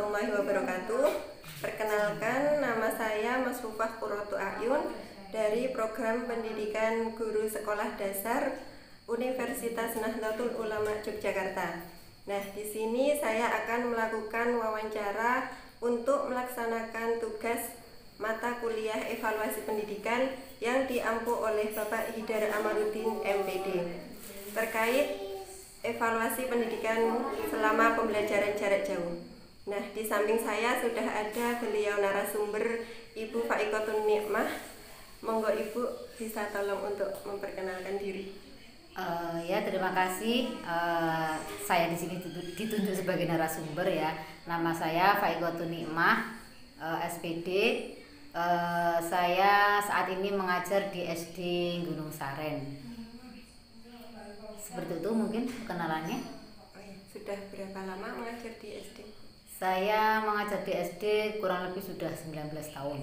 warahmatullahi wabarakatuh. Perkenalkan, nama saya Masrufah Qurratu A'yun dari Program Pendidikan Guru Sekolah Dasar Universitas Nahdlatul Ulama Yogyakarta. Nah, di sini saya akan melakukan wawancara untuk melaksanakan tugas mata kuliah evaluasi pendidikan yang diampu oleh Bapak Hidar Amaruddin MPD terkait evaluasi pendidikan selama pembelajaran jarak jauh. Nah, di samping saya sudah ada beliau narasumber Ibu Faikotun Nikmah. Monggo Ibu bisa tolong untuk memperkenalkan diri. Ya, terima kasih. Saya di sini ditunjuk sebagai narasumber ya. Nama saya Faikotun Nikmah, SPD. Saya saat ini mengajar di SD Gunung Saren. Seperti itu mungkin kenalannya. Sudah berapa lama mengajar di SD? Saya mengajar di SD kurang lebih sudah 19 tahun.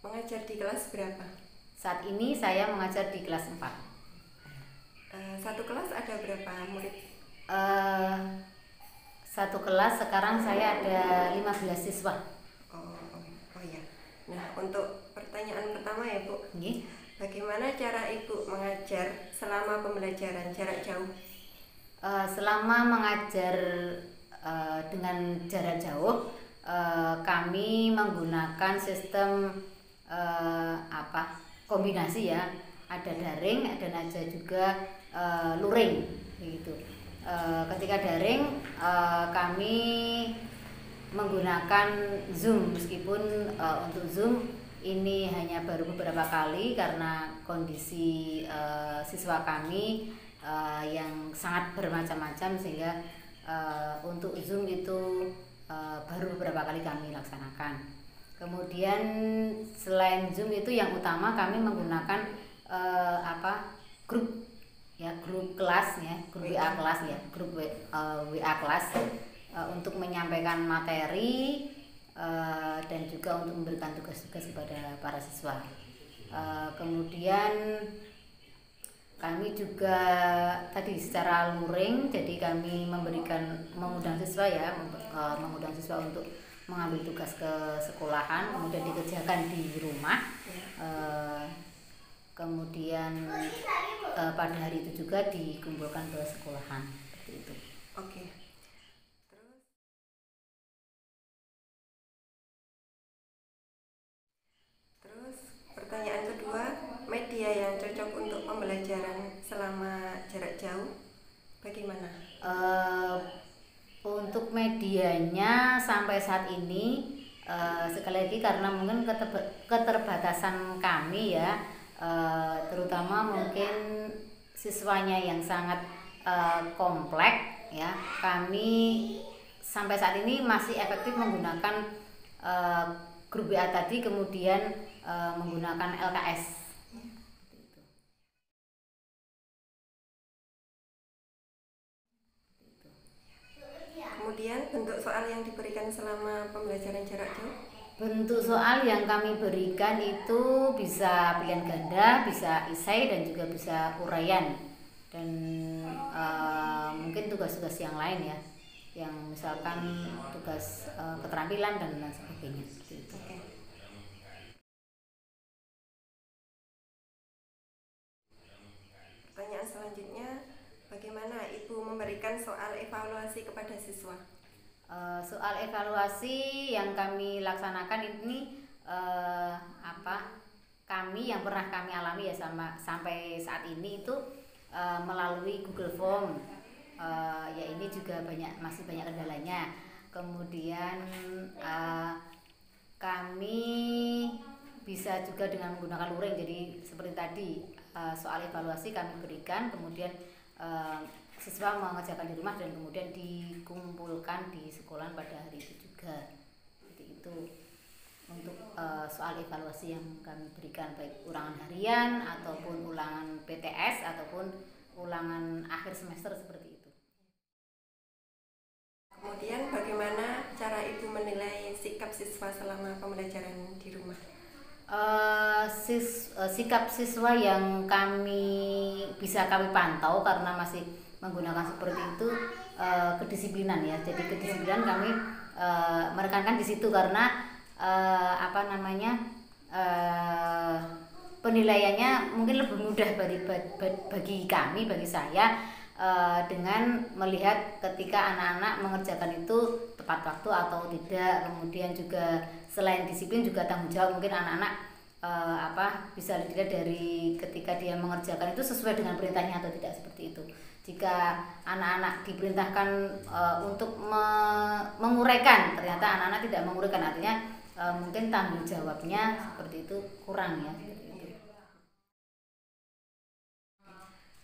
Mengajar di kelas berapa? Saat ini saya mengajar di kelas 4. Satu kelas ada berapa murid? Satu kelas sekarang saya ada 15 siswa. Oh ya. Nah, untuk pertanyaan pertama ya Bu. Bagaimana cara Ibu mengajar selama pembelajaran jarak jauh? Selama mengajar dengan jarak jauh, kami menggunakan sistem kombinasi ya. Ada daring dan ada juga luring gitu. Ketika daring kami menggunakan Zoom, meskipun untuk Zoom ini hanya baru beberapa kali karena kondisi siswa kami yang sangat bermacam-macam, sehingga untuk Zoom itu baru beberapa kali kami laksanakan. Kemudian selain Zoom itu yang utama kami menggunakan grup kelas ya, grup WA kelas ya, grup WA kelas untuk menyampaikan materi dan juga untuk memberikan tugas-tugas kepada para siswa. Kemudian kami juga tadi secara luring, jadi kami mengundang siswa ya, mengundang siswa untuk mengambil tugas ke sekolahan, kemudian dikerjakan di rumah. Kemudian pada hari itu juga dikumpulkan ke sekolahan, seperti itu. Oke. Terus pertanyaan kedua, media yang cocok untuk pembelajaran selama jarak jauh bagaimana? Untuk medianya sampai saat ini sekali lagi karena mungkin keterbatasan kami ya, terutama mungkin siswanya yang sangat kompleks ya, kami sampai saat ini masih efektif menggunakan grup WA tadi, kemudian menggunakan LKS. Kemudian bentuk soal yang diberikan selama pembelajaran jarak jauh? Bentuk soal yang kami berikan itu bisa pilihan ganda, bisa esai, dan juga bisa uraian, dan mungkin tugas-tugas yang lain ya, yang misalkan tugas keterampilan dan lain sebagainya. Gitu. Pertanyaan selanjutnya, bagaimana Ibu memberikan soal evaluasi kepada siswa? Soal evaluasi yang kami laksanakan ini kami yang pernah kami alami ya sampai saat ini itu melalui Google Form. Ya ini juga masih banyak kendalanya. Kemudian kami bisa juga dengan menggunakan luring. Jadi seperti tadi soal evaluasi kami berikan, kemudian siswa mengerjakan di rumah dan kemudian dikumpulkan di sekolah pada hari itu juga. Seperti itu untuk soal evaluasi yang kami berikan, baik ulangan harian ataupun ulangan PTS ataupun ulangan akhir semester, seperti itu. Kemudian bagaimana cara Ibu menilai sikap siswa selama pembelajaran di rumah? Sikap siswa yang bisa kami pantau karena masih menggunakan seperti itu, kedisiplinan ya. Jadi kedisiplinan kami menekankan di situ karena penilaiannya mungkin lebih mudah bagi kami, bagi saya, dengan melihat ketika anak-anak mengerjakan itu tepat waktu atau tidak. Kemudian juga selain disiplin juga tanggung jawab. Mungkin anak-anak bisa dilihat dari ketika dia mengerjakan itu sesuai dengan perintahnya atau tidak, seperti itu. Jika anak-anak diperintahkan untuk menguraikan, ternyata anak-anak tidak menguraikan, artinya mungkin tanggung jawabnya seperti itu kurang ya.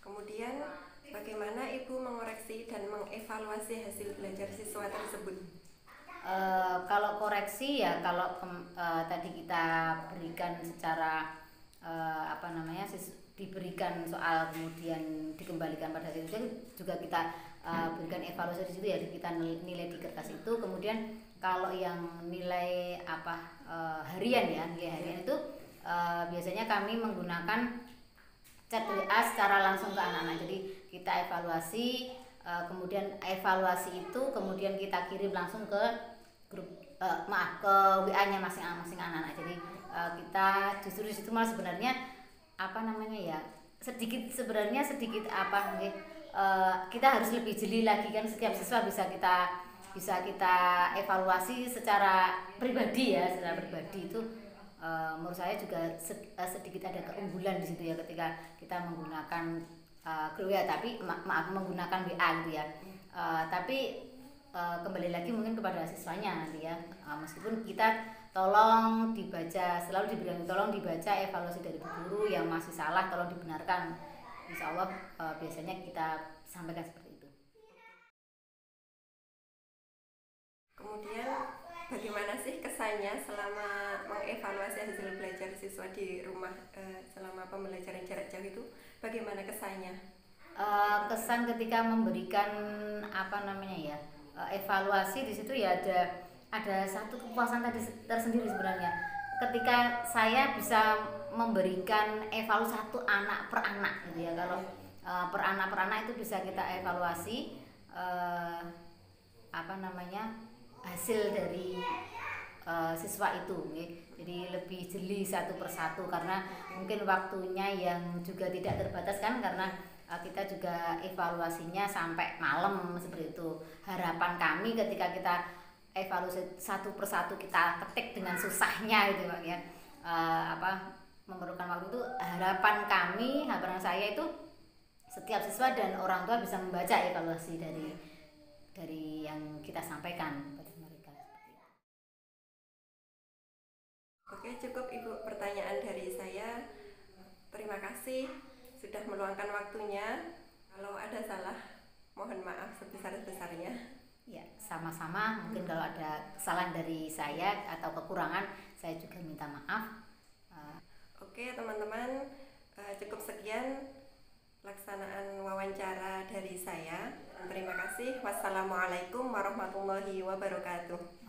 Kemudian bagaimana Ibu mengoreksi dan mengevaluasi hasil belajar siswa tersebut? Kalau koreksi ya, kalau tadi kita berikan secara diberikan soal kemudian dikembalikan pada siswa, juga kita berikan evaluasi di situ ya, kita nilai di kertas itu. Kemudian kalau yang nilai harian ya, nilai harian itu biasanya kami menggunakan chat WA secara langsung ke anak-anak. Jadi kita evaluasi, kemudian evaluasi itu kemudian kita kirim langsung ke grup ke WA-nya masing-masing anak-anak. Jadi kita justru di situ malah sebenarnya sedikit kita harus lebih jeli lagi kan. Setiap siswa bisa kita evaluasi secara pribadi ya, secara pribadi itu. Menurut saya juga sedikit ada keunggulan di situ ya, ketika kita menggunakan grup WA, tapi menggunakan WA gitu ya. Tapi kembali lagi mungkin kepada siswanya nanti ya. Meskipun kita tolong dibaca, selalu diberikan tolong dibaca evaluasi dari guru, yang masih salah tolong dibenarkan. Insya Allah biasanya kita sampaikan seperti itu. Kemudian bagaimana sih kesannya selama mengevaluasi hasil belajar siswa di rumah selama pembelajaran jarak jauh itu? Bagaimana kesannya? Kesan ketika memberikan evaluasi di situ ya, ada satu kepuasan tersendiri sebenarnya. Ketika saya bisa memberikan evaluasi satu anak per anak gitu ya. Kalau per anak itu bisa kita evaluasi hasil dari siswa itu, jadi lebih jeli satu persatu, karena mungkin waktunya yang juga tidak terbatas kan, karena kita juga evaluasinya sampai malam seperti itu. Harapan kami ketika kita evaluasi satu persatu, kita ketik dengan susahnya gitu Pak ya, memerlukan waktu itu, harapan saya itu setiap siswa dan orang tua bisa membaca evaluasi dari yang kita sampaikan pada mereka. Oke, cukup Ibu pertanyaan dari saya. Terima kasih sudah meluangkan waktunya. Kalau ada salah, mohon maaf sebesar-besarnya. Ya, sama-sama. Mungkin kalau ada kesalahan dari saya atau kekurangan, saya juga minta maaf. Oke teman-teman, cukup sekian pelaksanaan wawancara dari saya. Terima kasih. Wassalamualaikum warahmatullahi wabarakatuh.